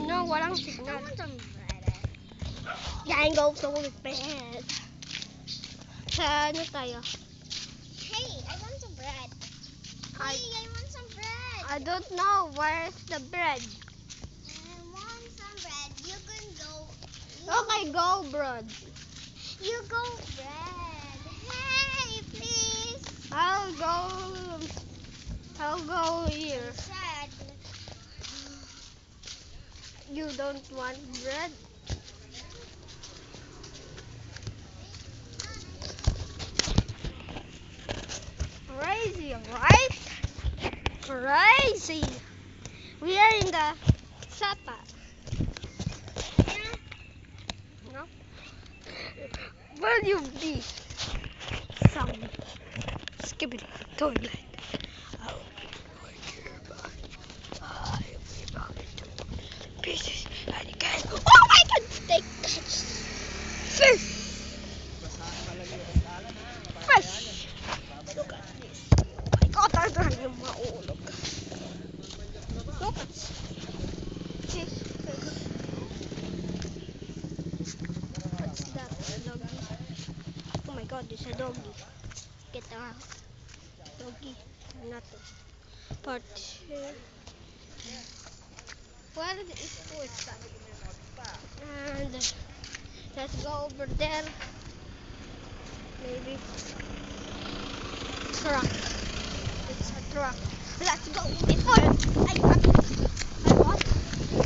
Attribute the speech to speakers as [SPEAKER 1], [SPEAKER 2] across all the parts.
[SPEAKER 1] No, walang signal.
[SPEAKER 2] I want some bread.
[SPEAKER 1] Yan, go to the bed. Sa ano tayo?
[SPEAKER 2] Hey, I want some bread.
[SPEAKER 1] I
[SPEAKER 2] want some bread.
[SPEAKER 1] I don't know. Where's the bread?
[SPEAKER 2] I want some bread. You can go.
[SPEAKER 1] Okay, go, bread.
[SPEAKER 2] You go bread. Hey, please.
[SPEAKER 1] I'll go here.
[SPEAKER 2] Bread.
[SPEAKER 1] You don't want bread? Crazy, right? Crazy. We are in the Sapa. No? Will you be some skipping toilet? I'll be going here, but I will be back into pieces and again. Oh my God! They catch fish! Fish! Look at this. Oh my God, I'm going to maulog. Look at this. What's that? Doggy. Oh my God, it's a doggy. Get out. Doggy. Nothing. But where is it? And let's go over there. Maybe truck. It's a truck. Let's go before I got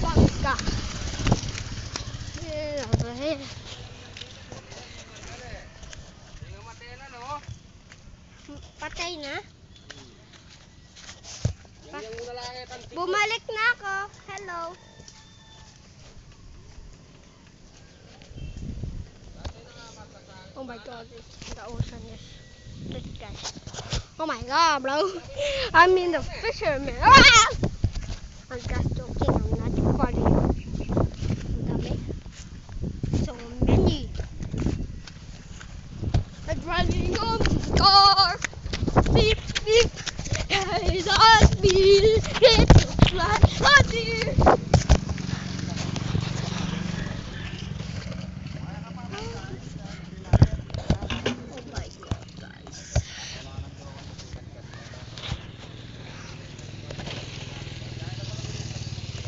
[SPEAKER 1] bangka. Yeah, over here. Patay na? Bumalik na ako. Hello. Oh my God, the ocean is this guy. Oh my God, bro. I'm in the fisherman. Ah! I'm just joking. I'm not funny. Dami. So many. I'm driving on this car. Beep, beep. Hey, that beep. It looks like a deer. Oh my God, guys.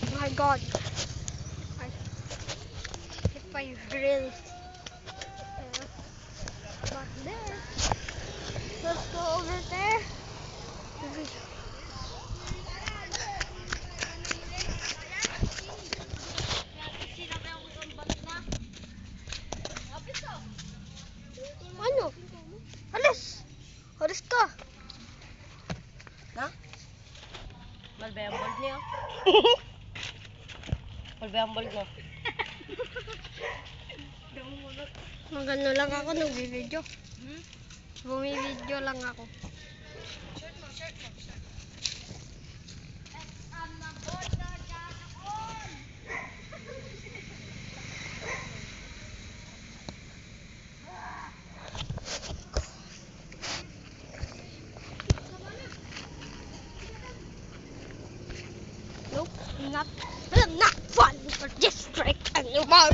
[SPEAKER 1] Oh my God. If I grill. But there. Let's go over there. Ano? Alis! Alis ka!
[SPEAKER 3] Na? Malbe ang bold niyo. Malbe ang bold niyo.
[SPEAKER 1] Magano lang ako, nag-video. Bumi-video lang ako. Nope, not fun for this trick anymore.